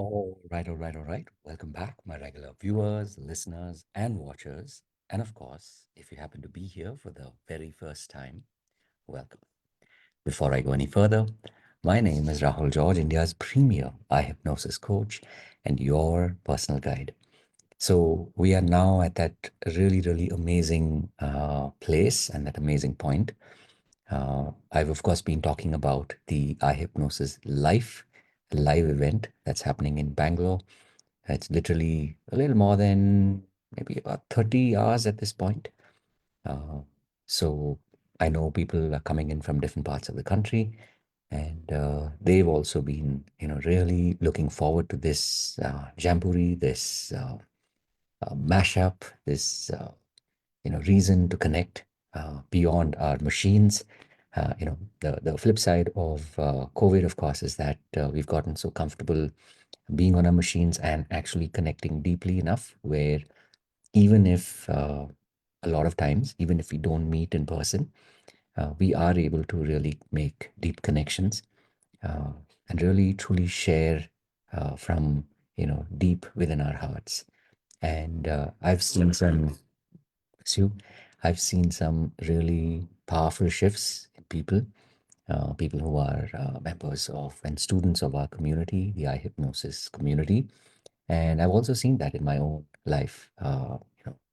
All right. Welcome back, my regular viewers, listeners, and watchers. And of course, if you happen to be here for the very first time, welcome. Before I go any further, my name is Rahul George, India's premier eye hypnosis coach and your personal guide. So, we are now at that really amazing place and that amazing point. I've, of course, been talking about the eye hypnosis live event that's happening in Bangalore. It's literally a little more than maybe about 30 hours at this point. Uh, so I know people are coming in from different parts of the country, and they've also been, really looking forward to this jamboree, this mashup, this reason to connect beyond our machines. The flip side of COVID, of course, is that we've gotten so comfortable being on our machines and actually connecting deeply enough where even if a lot of times, even if we don't meet in person, we are able to really make deep connections uh, and really truly share from deep within our hearts. And so I've seen some really powerful shifts in people who are members of and students of our community, the eye hypnosis community. And I've also seen that in my own life,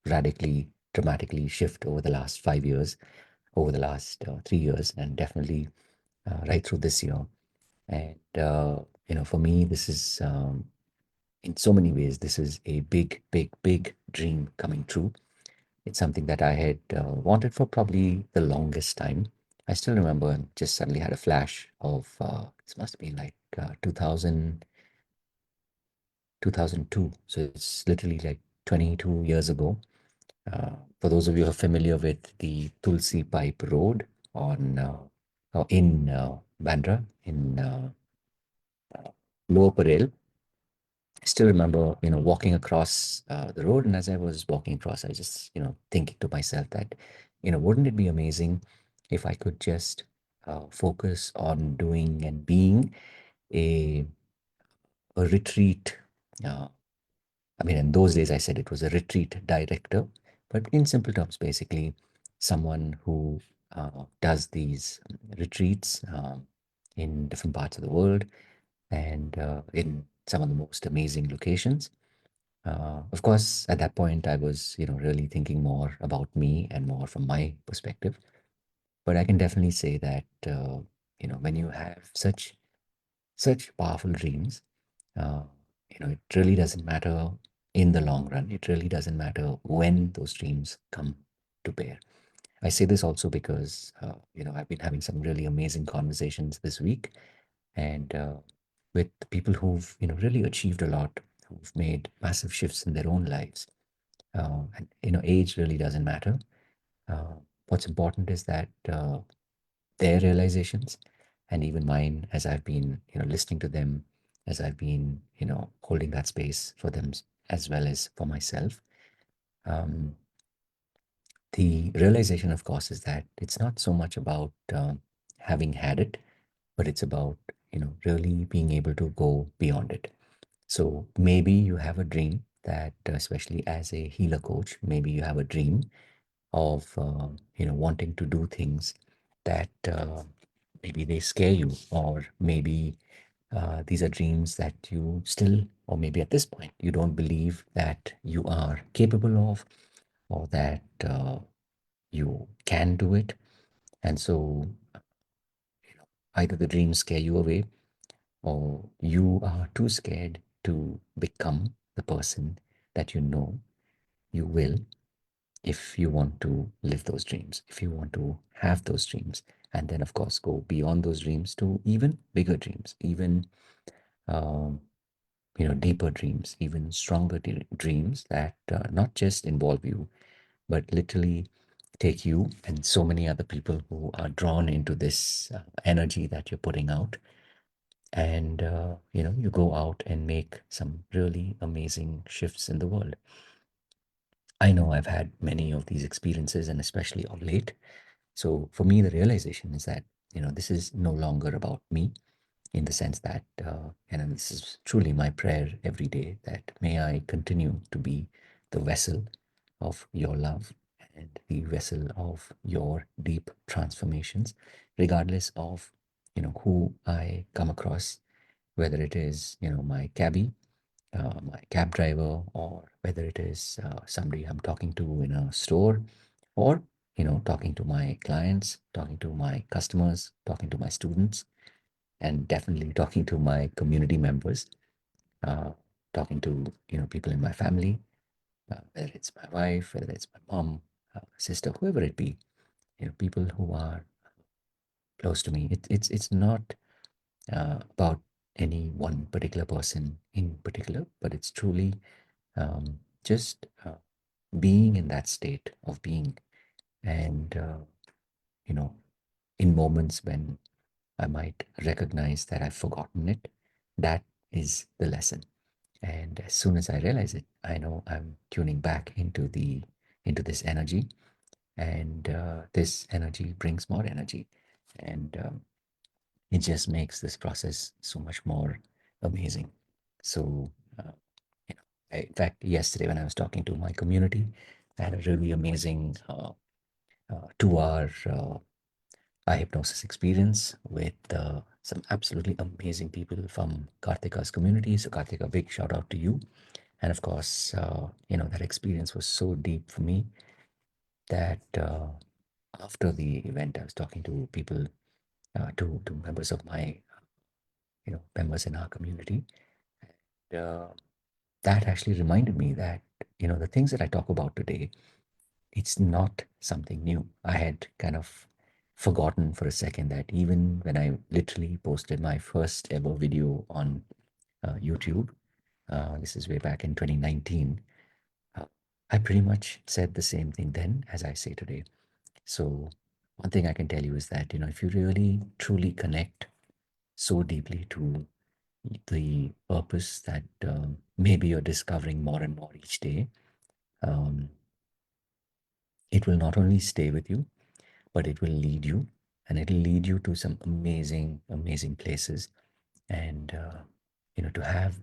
radically, dramatically shift over the last 5 years, over the last 3 years, and definitely right through this year. And, for me, this is, in so many ways, this is a big dream coming true. It's something that I had wanted for probably the longest time. I still remember and just suddenly had a flash of this must have been like 2000, 2002. So it's literally like 22 years ago. For those of you who are familiar with the Tulsi Pipe Road on or in Bandra, in Lower Parel, I still remember, walking across the road, and as I was walking across, I just, thinking to myself that, wouldn't it be amazing if I could just focus on doing and being a a retreat. Uh, I mean, in those days, I said it was a retreat director, but in simple terms, basically, someone who does these retreats in different parts of the world and in some of the most amazing locations. Of course, at that point, I was, really thinking more about me and more from my perspective. But I can definitely say that, when you have such powerful dreams, uh, it really doesn't matter in the long run. It really doesn't matter when those dreams come to bear. I say this also because, I've been having some really amazing conversations this week and with people who've, really achieved a lot, who've made massive shifts in their own lives. And, age really doesn't matter. Uh, what's important is that their realizations and even mine as I've been, listening to them, as I've been, holding that space for them as well as for myself. Um, the realization, of course, is that it's not so much about having had it, but it's about, really being able to go beyond it. So maybe you have a dream that, especially as a healer coach, maybe you have a dream of wanting to do things that maybe they scare you, or maybe these are dreams that you still, or maybe at this point you don't believe that you are capable of, or that you can do it. And so either the dreams scare you away, or you are too scared to become the person that you know you will, if you want to live those dreams, if you want to have those dreams, and then, of course, go beyond those dreams to even bigger dreams, even um, deeper dreams, even stronger dreams that not just involve you, but literally take you and so many other people who are drawn into this energy that you're putting out, and you go out and make some really amazing shifts in the world. I know I've had many of these experiences, and especially of late. So for me, the realization is that, this is no longer about me. in the sense that, and this is truly my prayer every day, that may I continue to be the vessel of your love and the vessel of your deep transformations, regardless of, who I come across, whether it is, my cabbie, my cab driver, or whether it is somebody I'm talking to in a store, or talking to my clients, talking to my customers, talking to my students, and definitely talking to my community members, uh, talking to people in my family, whether it's my wife, whether it's my mom, sister, whoever it be, people who are close to me. It's not about any one particular person in particular, but it's truly just being in that state of being, and you know, in moments when I might recognize that I've forgotten it, that is the lesson. And as soon as I realize it, I know I'm tuning back into this energy, and this energy brings more energy, and it just makes this process so much more amazing. So, in fact, yesterday when I was talking to my community, I had a really amazing 2 hour eye hypnosis experience with some absolutely amazing people from Karthika's community. So, Karthika, big shout out to you. And of course, that experience was so deep for me that after the event, I was talking to people, to members of my, members in our community. And, that actually reminded me that, the things that I talk about today, it's not something new. I had kind of forgotten for a second that even when I literally posted my first ever video on YouTube, this is way back in 2019, uh, I pretty much said the same thing then as I say today. So, one thing I can tell you is that, if you really truly connect so deeply to the purpose that maybe you're discovering more and more each day, um, it will not only stay with you, but it will lead you, and it'll lead you to some amazing, amazing places, and to have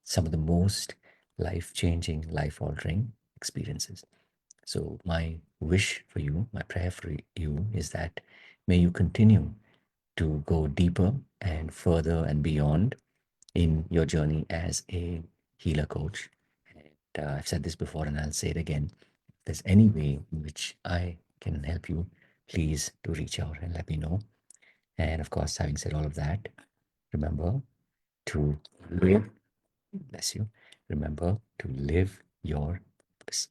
some of the most life-changing, life-altering experiences. So my wish for you, my prayer for you is that may you continue to go deeper and further and beyond in your journey as a healer coach. And I've said this before and I'll say it again. If there's any way in which I can help you, please do reach out and let me know. And of course, having said all of that, remember to live, bless you, remember to live your purpose.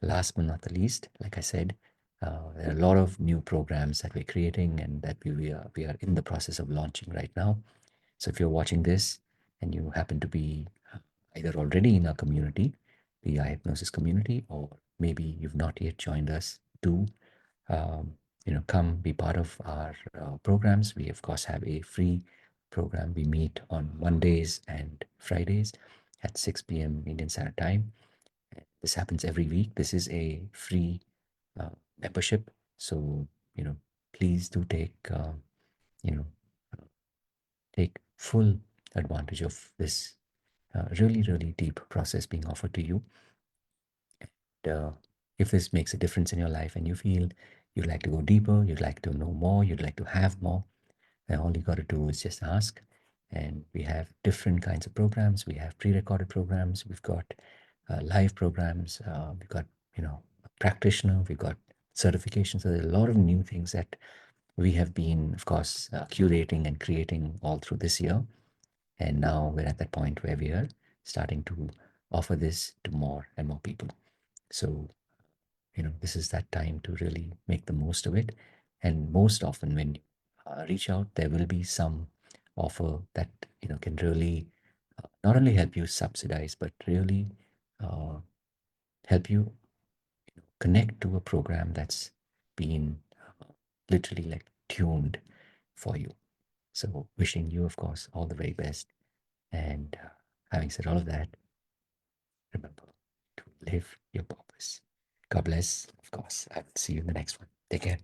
Last but not the least, like I said, there are a lot of new programs that we're creating and that we are in the process of launching right now. So if you're watching this and you happen to be either already in our community, the eye hypnosis community, or maybe you've not yet joined us, do come be part of our programs. We of course have a free program. We meet on Mondays and Fridays at 6 p.m. Indian Standard Time. This happens every week. This is a free uh, membership, so please do you know take full advantage of this really, really deep process being offered to you. And if this makes a difference in your life and you feel you'd like to go deeper, you'd like to know more, you'd like to have more, then all you got to do is just ask. And we have different kinds of programs. We have pre-recorded programs. We've got live programs. We've got, a practitioner. We've got certifications. So there's a lot of new things that we have been, of course, curating and creating all through this year. And now we're at that point where we are starting to offer this to more and more people. So, this is that time to really make the most of it. And most often, when you reach out, there will be some offer that, can really not only help you subsidize, but really uh, help you connect to a program that's been literally like tuned for you. So, wishing you, of course, all the very best. And having said all of that, remember to live your purpose. God bless, of course. I will see you in the next one. Take care.